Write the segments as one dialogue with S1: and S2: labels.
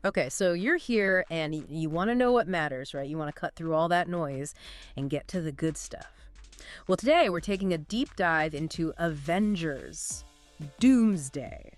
S1: Okay, so you're here and you want to know what matters, right? You want to cut through all that noise and get to the good stuff. Well, today we're taking a deep dive into Avengers Doomsday.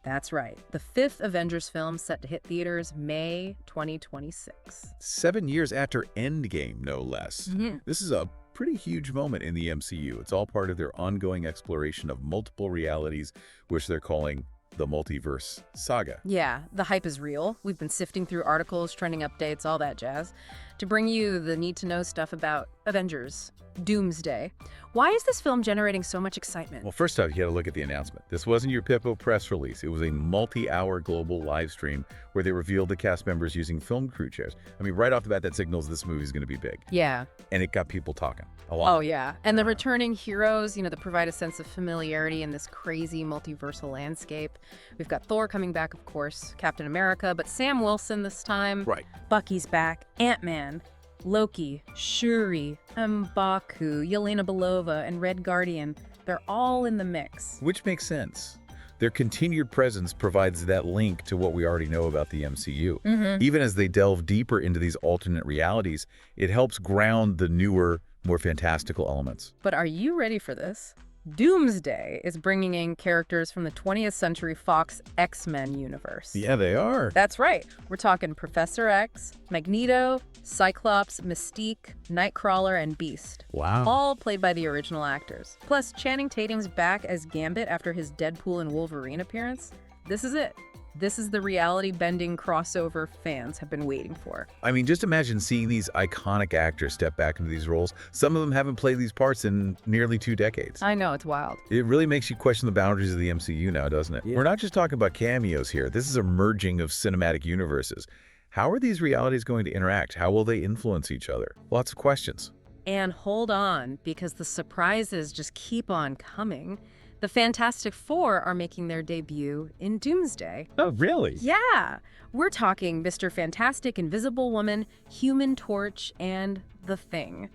S1: That's right, the fifth Avengers film set to hit theaters May 2026.
S2: 7 years after Endgame, no less. This is a pretty huge moment in the MCU. It's all part of their ongoing exploration of multiple realities, which they're calling the multiverse saga.
S1: Yeah, the hype is real. We've been sifting through articles, trending updates, all that jazz, to bring you the need-to-know stuff about Avengers Doomsday. Why is this film generating so much excitement?
S2: Well, first off, you got to look at the announcement. This wasn't your Pippo press release. It was a multi-hour global live stream where they revealed the cast members using film crew chairs. I mean, right off the bat, that signals this movie is going to be big.
S1: Yeah.
S2: And it got people talking a lot.
S1: Oh, yeah. And the returning heroes, that provide a sense of familiarity in this crazy multiversal landscape. We've got Thor coming back, of course, Captain America, but Sam Wilson this time.
S2: Right.
S1: Bucky's back, Ant-Man, Loki, Shuri, M'Baku, Yelena Belova, and Red Guardian. They're all in the mix.
S2: Which makes sense. Their continued presence provides that link to what we already know about the MCU. Even as they delve deeper into these alternate realities, it helps ground the newer, more fantastical elements.
S1: But are you ready for this? Doomsday is bringing in characters from the 20th Century Fox X-Men universe.
S2: Yeah, they are.
S1: That's right. We're talking Professor X, Magneto, Cyclops, Mystique, Nightcrawler, and Beast.
S2: Wow.
S1: All played by the original actors. Plus, Channing Tatum's back as Gambit after his Deadpool and Wolverine appearance. This is it. This is the reality-bending crossover fans have been waiting for.
S2: I mean, just imagine seeing these iconic actors step back into these roles. Some of them haven't played these parts in nearly 2 decades.
S1: I know, it's wild.
S2: It really makes you question the boundaries of the MCU now, doesn't it?
S1: Yeah.
S2: We're not just talking about cameos here. This is a merging of cinematic universes. How are these realities going to interact? How will they influence each other? Lots of questions.
S1: And hold on, because the surprises just keep on coming. The Fantastic Four are making their debut in Doomsday.
S2: Oh, really?
S1: Yeah! We're talking Mr. Fantastic, Invisible Woman, Human Torch, and The Thing.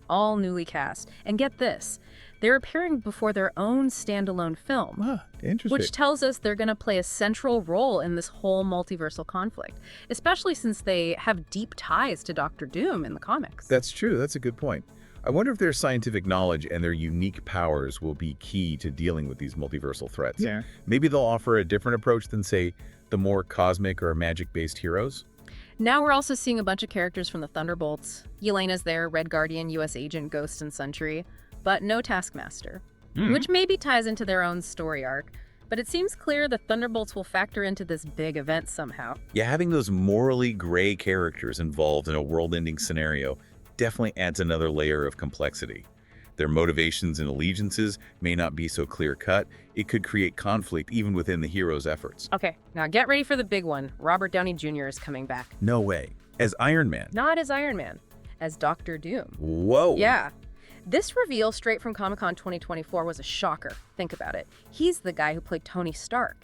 S1: All newly cast. And get this, they're appearing before their own standalone film.
S2: Huh, interesting.
S1: Which tells us they're going to play a central role in this whole multiversal conflict, especially since they have deep ties to Doctor Doom in the comics.
S2: That's true. That's a good point. I wonder if their scientific knowledge and their unique powers will be key to dealing with these multiversal threats.
S3: Yeah.
S2: Maybe they'll offer a different approach than, say, the more cosmic or magic-based heroes.
S1: Now we're also seeing a bunch of characters from the Thunderbolts. Yelena's there, Red Guardian, U.S. Agent, Ghost, and Sentry, but no Taskmaster, which maybe ties into their own story arc. But it seems clear the Thunderbolts will factor into this big event somehow.
S2: Yeah, having those morally gray characters involved in a world-ending scenario definitely adds another layer of complexity. Their motivations and allegiances may not be so clear-cut. It could create conflict even within the hero's efforts.
S1: Okay, now get ready for the big one. Robert Downey Jr. is coming back.
S2: No way. As Iron Man.
S1: Not as Iron Man, as Doctor Doom.
S2: Whoa.
S1: Yeah. This reveal straight from Comic-Con 2024 was a shocker. Think about it. He's the guy who played Tony Stark.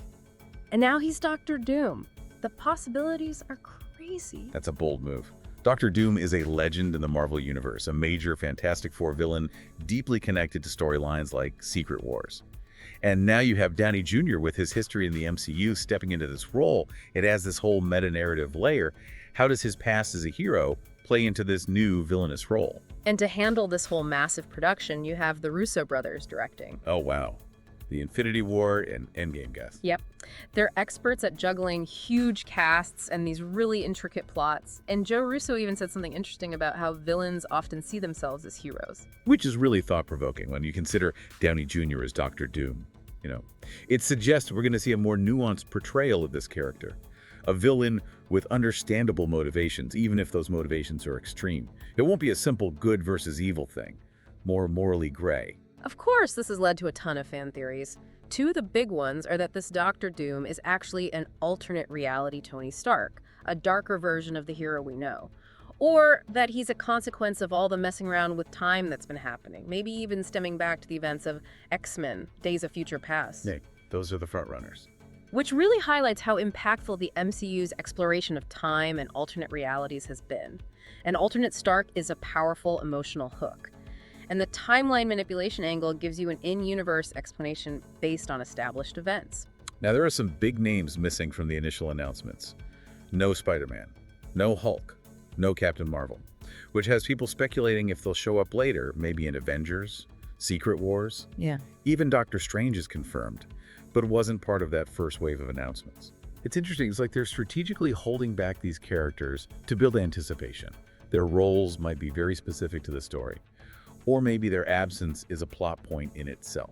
S1: And now he's Doctor Doom. The possibilities are crazy.
S2: That's a bold move. Doctor Doom is a legend in the Marvel Universe, a major Fantastic Four villain deeply connected to storylines like Secret Wars. And now you have Downey Jr. with his history in the MCU stepping into this role. It has this whole meta-narrative layer. How does his past as a hero play into this new villainous role?
S1: And to handle this whole massive production, you have the Russo brothers directing.
S2: Oh, wow. The Infinity War and Endgame guys.
S1: Yep. They're experts at juggling huge casts and these really intricate plots. And Joe Russo even said something interesting about how villains often see themselves as heroes.
S2: Which is really thought-provoking when you consider Downey Jr. as Doctor Doom. It suggests we're going to see a more nuanced portrayal of this character. A villain with understandable motivations, even if those motivations are extreme. It won't be a simple good versus evil thing. More morally gray.
S1: Of course, this has led to a ton of fan theories. Two of the big ones are that this Doctor Doom is actually an alternate reality Tony Stark, a darker version of the hero we know. Or that he's a consequence of all the messing around with time that's been happening, maybe even stemming back to the events of X-Men, Days of Future Past.
S2: Nick, those are the front runners.
S1: Which really highlights how impactful the MCU's exploration of time and alternate realities has been. An alternate Stark is a powerful emotional hook. And the timeline manipulation angle gives you an in-universe explanation based on established events.
S2: Now, there are some big names missing from the initial announcements. No Spider-Man, no Hulk, no Captain Marvel, which has people speculating if they'll show up later, maybe in Avengers, Secret Wars.
S1: Yeah.
S2: Even Doctor Strange is confirmed, but wasn't part of that first wave of announcements. It's interesting, it's like they're strategically holding back these characters to build anticipation. Their roles might be very specific to the story, or maybe their absence is a plot point in itself.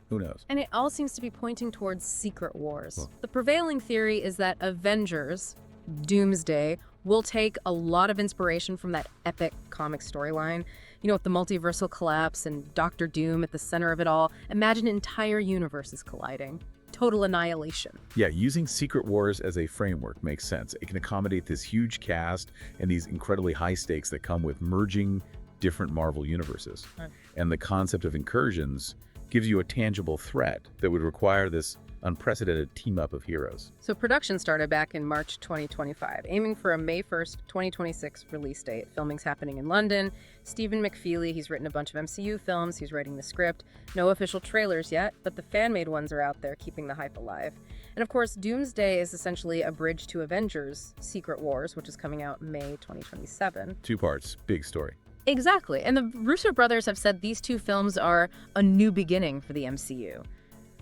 S2: Who knows?
S1: And it all seems to be pointing towards Secret Wars. The prevailing theory is that Avengers Doomsday will take a lot of inspiration from that epic comic storyline. You know, with the multiversal collapse and Doctor Doom at the center of it all, imagine entire universes colliding. Total annihilation.
S2: Yeah, using Secret Wars as a framework makes sense. It can accommodate this huge cast and these incredibly high stakes that come with merging different Marvel universes.
S1: Right.
S2: And the concept of incursions gives you a tangible threat that would require this unprecedented team-up of heroes.
S1: So production started back in March 2025, aiming for a May 1st, 2026 release date. Filming's happening in London. Stephen McFeely, he's written a bunch of MCU films. He's writing the script. No official trailers yet, but the fan-made ones are out there keeping the hype alive. And of course, Doomsday is essentially a bridge to Avengers Secret Wars, which is coming out May 2027.
S2: 2 parts, big story.
S1: Exactly. And the Russo brothers have said these 2 films are a new beginning for the MCU,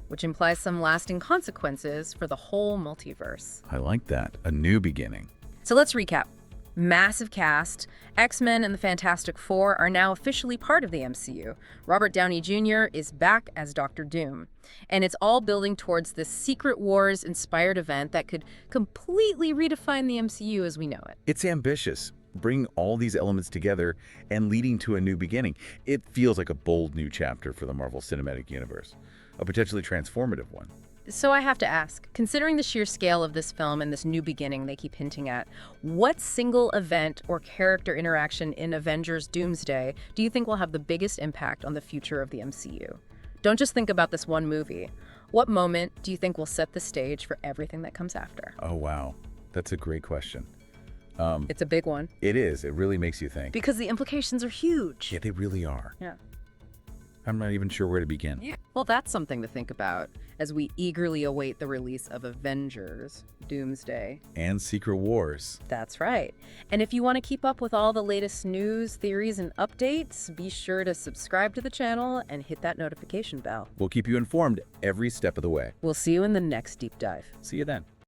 S1: which implies some lasting consequences for the whole multiverse.
S2: I like that. A new beginning.
S1: So let's recap. Massive cast. X-Men and the Fantastic Four are now officially part of the MCU. Robert Downey Jr. is back as Doctor Doom. And it's all building towards this Secret Wars-inspired event that could completely redefine the MCU as we know it.
S2: It's ambitious. Bring all these elements together and leading to a new beginning. It feels like a bold new chapter for the Marvel Cinematic Universe. A potentially transformative one.
S1: So I have to ask, considering the sheer scale of this film and this new beginning they keep hinting at, what single event or character interaction in Avengers Doomsday do you think will have the biggest impact on the future of the MCU? Don't just think about this one movie. What moment do you think will set the stage for everything that comes after?
S2: Oh, wow. That's a great question.
S1: It's a big one.
S2: It is. It really makes you think.
S1: Because the implications are huge.
S2: Yeah, they really are.
S1: Yeah.
S2: I'm not even sure where to begin.
S1: Yeah. Well, that's something to think about as we eagerly await the release of Avengers Doomsday.
S2: And Secret Wars.
S1: That's right. And if you want to keep up with all the latest news, theories, and updates, be sure to subscribe to the channel and hit that notification bell.
S2: We'll keep you informed every step of the way.
S1: We'll see you in the next deep dive.
S2: See you then.